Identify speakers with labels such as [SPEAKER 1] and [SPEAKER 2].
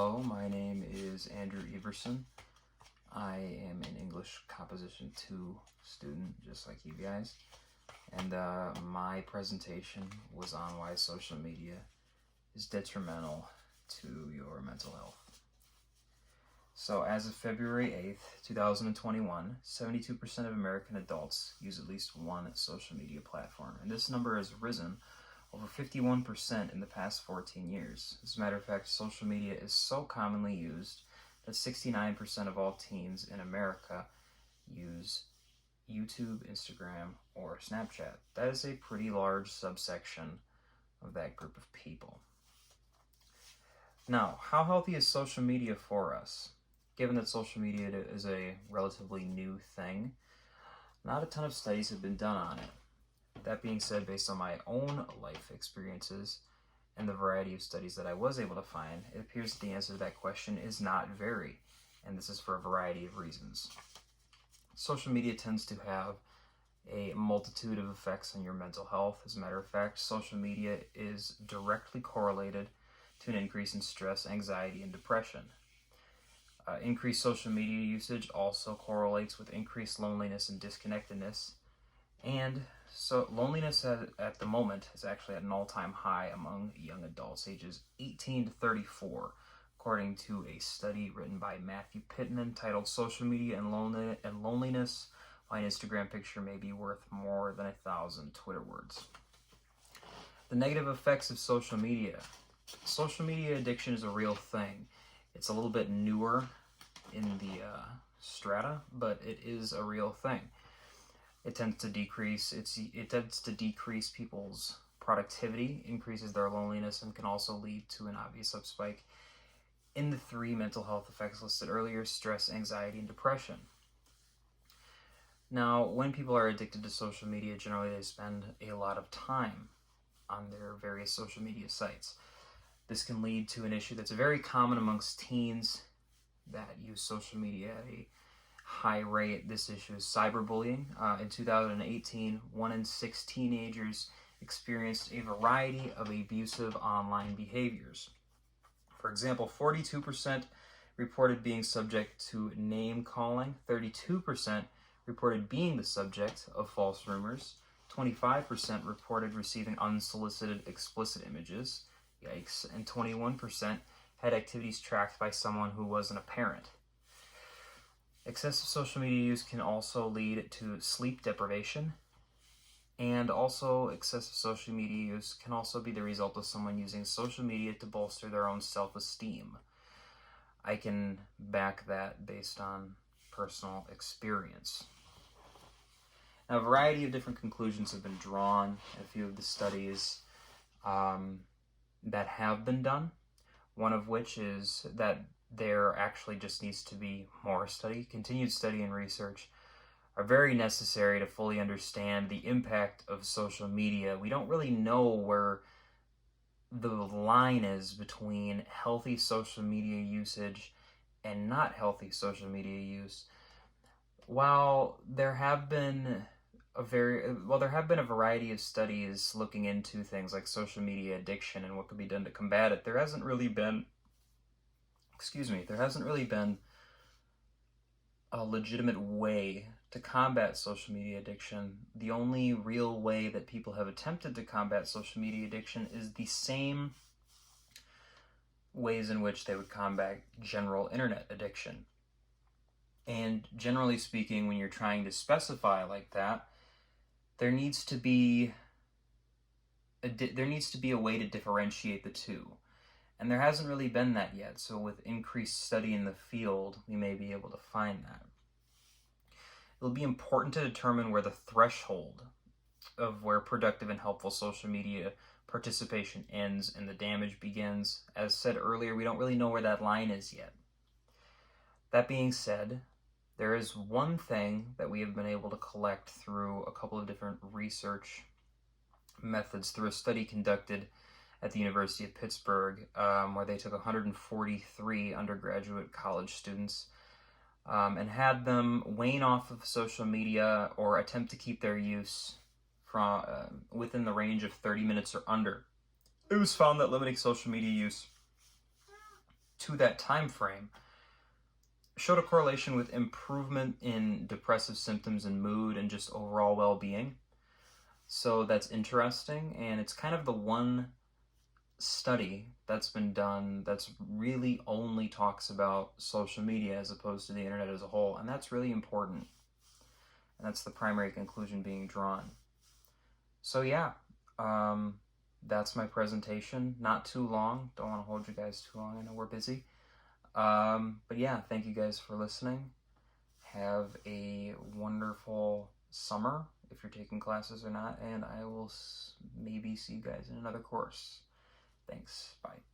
[SPEAKER 1] Hello, my name is Andrew Everson. I am an English Composition 2 student, just like you guys. And my presentation was on why social media is detrimental to your mental health. So as of February 8th, 2021, 72% of American adults use at least one social media platform. And this number has risen over 51% in the past 14 years. As a matter of fact, social media is so commonly used that 69% of all teens in America use YouTube, Instagram, or Snapchat. That is a pretty large subsection of that group of people. Now, how healthy is social media for us? Given that social media is a relatively new thing, not a ton of studies have been done on it. That being said, based on my own life experiences and the variety of studies that I was able to find, it appears that the answer to that question is not very, and this is for a variety of reasons. Social media tends to have a multitude of effects on your mental health. As a matter of fact, social media is directly correlated to an increase in stress, anxiety, and depression. Increased social media usage also correlates with increased loneliness and disconnectedness. And so loneliness at the moment is actually at an all-time high among young adults ages 18 to 34, according to a study written by Matthew Pittman titled Social Media and Loneliness, Why an Instagram Picture May Be Worth More Than 1,000 Twitter Words. The negative effects of social media. Social media addiction is a real thing. It's a little bit newer in the strata, but it is a real thing. It tends to decrease people's productivity, increases their loneliness, and can also lead to an obvious upspike in the 3 mental health effects listed earlier: stress, anxiety, and depression. Now, when people are addicted to social media, generally they spend a lot of time on their various social media sites. This can lead to an issue that's very common amongst teens that use social media at a high rate. This issue is cyberbullying. In 2018, 1 in 6 teenagers experienced a variety of abusive online behaviors. For example, 42% reported being subject to name calling, 32% reported being the subject of false rumors, 25% reported receiving unsolicited explicit images, yikes, and 21% had activities tracked by someone who wasn't a parent. Excessive social media use can also lead to sleep deprivation, and also excessive social media use can also be the result of someone using social media to bolster their own self-esteem. I can back that based on personal experience. Now, a variety of different conclusions have been drawn in a few of the studies that have been done, one of which is that there actually just needs to be more study. Continued study and research are very necessary to fully understand the impact of social media. We don't really know where the line is between healthy social media usage and not healthy social media use. While there have been a variety of studies looking into things like social media addiction and what could be done to combat it, there hasn't really been a legitimate way to combat social media addiction. The only real way that people have attempted to combat social media addiction is the same ways in which they would combat general internet addiction. And generally speaking, when you're trying to specify like that, there needs to be a way to differentiate the two. And there hasn't really been that yet, so with increased study in the field, we may be able to find that. It'll be important to determine where the threshold of where productive and helpful social media participation ends and the damage begins. As said earlier, we don't really know where that line is yet. That being said, there is one thing that we have been able to collect through a couple of different research methods through a study conducted at the University of Pittsburgh, where they took 143 undergraduate college students and had them wane off of social media or attempt to keep their use from within the range of 30 minutes or under. It was found that limiting social media use to that time frame showed a correlation with improvement in depressive symptoms and mood and just overall well-being. So that's interesting, and it's kind of the one study that's been done that's really only talks about social media as opposed to the internet as a whole, and that's really important. And that's the primary conclusion being drawn. So yeah, that's my presentation. Not too long. Don't want to hold you guys too long. I know we're busy. But yeah, thank you guys for listening. Have a wonderful summer if you're taking classes or not, and I will maybe see you guys in another course. Thanks. Bye.